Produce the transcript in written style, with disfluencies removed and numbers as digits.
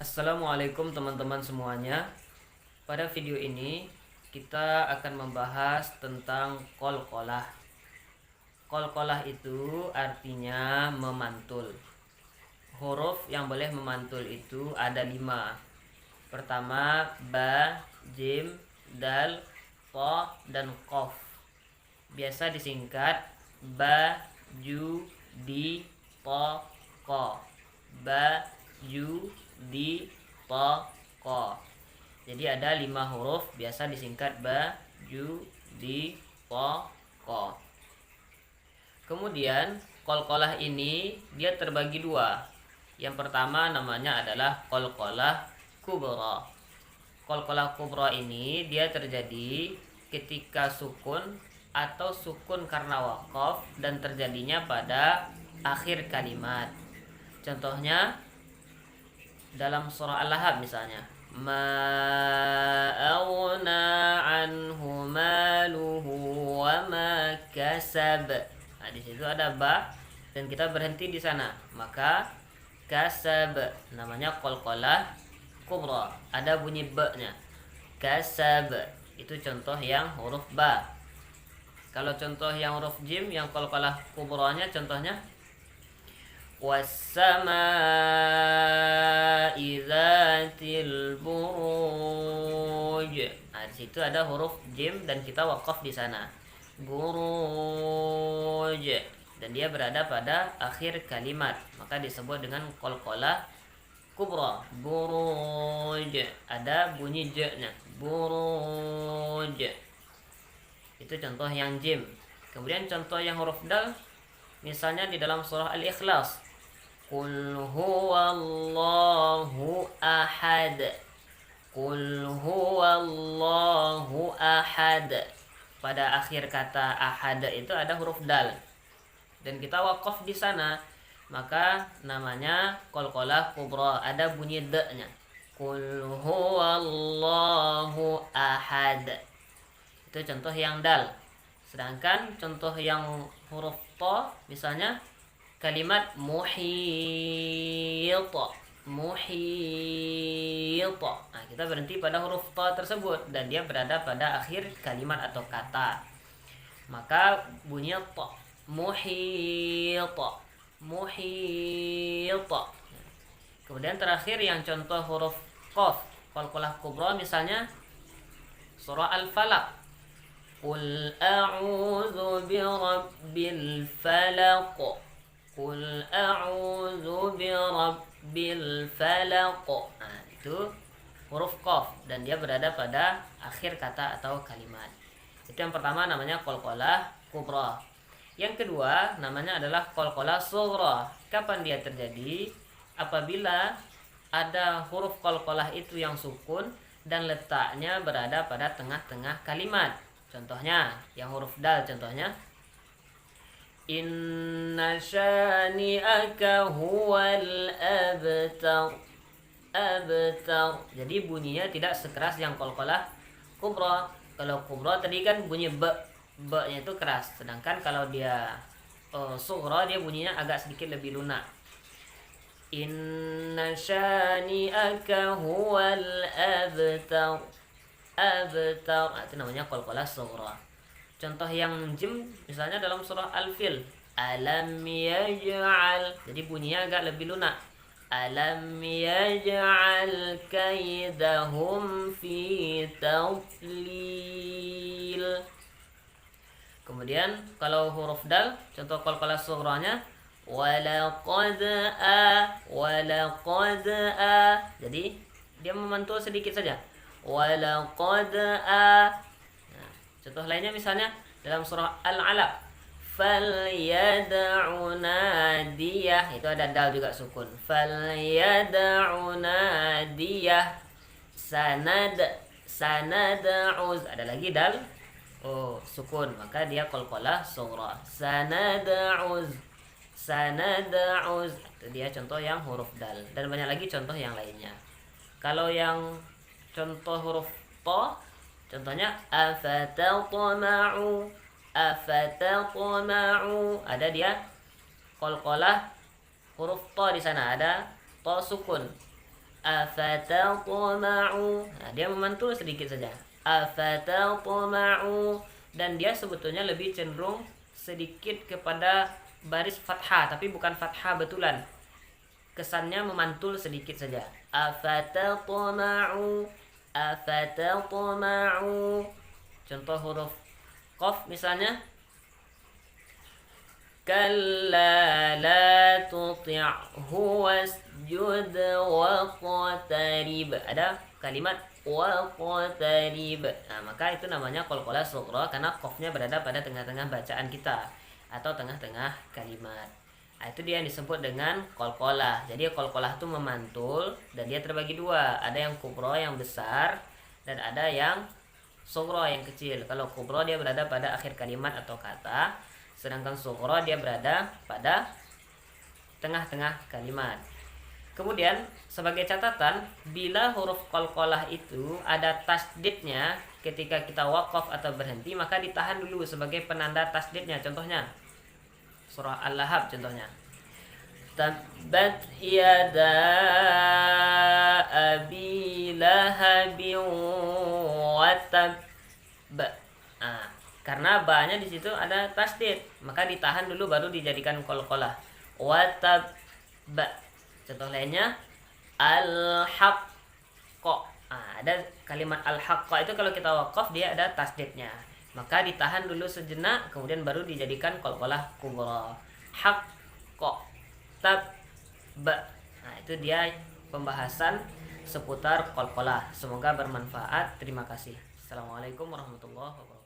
Assalamualaikum teman-teman semuanya. Pada video ini kita akan membahas tentang qalqalah. Qalqalah itu artinya memantul. Huruf yang boleh memantul itu ada 5. Pertama ba, jim, dal, ta, dan qaf. Biasa disingkat ba, ju, di, ta, qa. Ba, ju, di, ta, qa. Jadi ada 5 huruf biasa disingkat ba, ju, di, ta, qa. Kemudian qalqalah ini dia terbagi 2. Yang pertama namanya adalah qalqalah kubra. Qalqalah kubra ini dia terjadi ketika sukun atau sukun karena waqaf dan terjadinya pada akhir kalimat. Contohnya dalam surah Al-Lahab misalnya, ma aghna anhu maluhu wa ma kasab. Nah, di situ ada ba dan kita berhenti di sana. Maka kasab namanya qalqalah kubra. Ada bunyi ba-nya. Kasab itu contoh yang huruf ba. Kalau contoh yang huruf jim yang qalqalah kubranya contohnya was-samaa'i dzatil buruj. Nah, di situ ada huruf jim dan kita wakaf di sana. Buruj. Dan dia berada pada akhir kalimat, maka disebut dengan qalqalah kubra. Buruj. Ada bunyi j-nya. Buruj. Itu contoh yang jim. Kemudian contoh yang huruf dal misalnya di dalam surah Al-Ikhlas. Qul huwallahu ahad. Qul huwallahu ahad. Pada akhir kata ahad itu ada huruf dal. Dan kita wakaf di sana, maka namanya qalqalah kubra. Ada bunyi d-nya. Qul huwallahu ahad. Itu contoh yang dal. Sedangkan contoh yang huruf ta misalnya kalimat muhit. Muhit. Nah, kita berhenti pada huruf ta tersebut dan dia berada pada akhir kalimat atau kata. Maka bunyi ta. Muhit. Muhit. Kemudian terakhir yang contoh huruf qaf, qalqalah kubra misalnya surah Al-Falaq. Qul a'udzu birabbil falaq. Qul a'udzu birabbil falaq. Nah, itu huruf qaf dan dia berada pada akhir kata atau kalimat. Itu yang pertama namanya qalqalah kubra. Yang kedua namanya adalah qalqalah sughra. Kapan dia terjadi? Apabila ada huruf qalqalah itu yang sukun dan letaknya berada pada tengah-tengah kalimat. Contohnya yang huruf dal contohnya inna syani'aka huwal abtar. Abtar. Jadi bunyinya tidak sekeras yang qalqalah kubra. Kalau kubra tadi kan bunyi nya itu keras. Sedangkan kalau dia sughra dia bunyinya agak sedikit lebih lunak. Inna syani'aka huwal abtar. Abtar. Itu namanya qalqalah sughra. Contoh yang jim misalnya dalam surah Al-Fil. Alam yaj'al. Jadi bunyinya agak lebih lunak. Alam yaj'al kaidahum fi tadlil. Kemudian kalau huruf dal contoh qalqalah sughranya walaqad a. Jadi dia memantul sedikit saja. Walaqad a. Nah, contoh lainnya misalnya dalam surah Al-Alaq. Falyad'u nadiyah. Itu ada dal juga sukun. Falyad'u nadiyah. Sanad'uz. Ada lagi dal sukun, maka dia qalqalah sughra. Sanad'uz. Itu dia contoh yang huruf dal dan banyak lagi contoh yang lainnya. Kalau yang contoh huruf ta contohnya afatatma'u. Ada dia qalqalah huruf ta di sana, ada ta sukun. Afatatma'u. Nah, dia memantul sedikit saja. Afatatma'u, dan dia sebetulnya lebih cenderung sedikit kepada baris fathah, tapi bukan fathah betulan. Kesannya memantul sedikit saja. Afatatma'u, afatatma'u. Contoh huruf qaf misalnya, kalla la tuti'hu wasjud waqtarib. Ada kalimat waqtarib. Nah, maka itu namanya qalqalah sughra karena qafnya berada pada tengah-tengah bacaan kita atau tengah-tengah kalimat. Nah, itu dia yang disebut dengan qalqalah. Jadi qalqalah itu memantul dan dia terbagi dua. Ada yang kubra yang besar dan ada yang sughra yang kecil. Kalau kubra dia berada pada akhir kalimat atau kata, sedangkan sughra dia berada pada tengah-tengah kalimat. Kemudian sebagai catatan, bila huruf qalqalah itu ada tasdidnya ketika kita waqaf atau berhenti, maka ditahan dulu sebagai penanda tasdidnya. Contohnya surah Al-Lahab contohnya. Tabbat yada abi lahabin wa tab. Nah, karena ba-nya di situ ada tasdid, maka ditahan dulu baru dijadikan qalqalah. Wa tab. Contoh lainnya al-haqqa. Nah, ada kalimat al-haqqa itu kalau kita waqaf dia ada tasdidnya, maka ditahan dulu sejenak kemudian baru dijadikan qalqalah kubra. Haqqa tab. Nah, itu dia pembahasan seputar qalqalah. Semoga bermanfaat. Terima kasih. Assalamualaikum warahmatullahi wabarakatuh.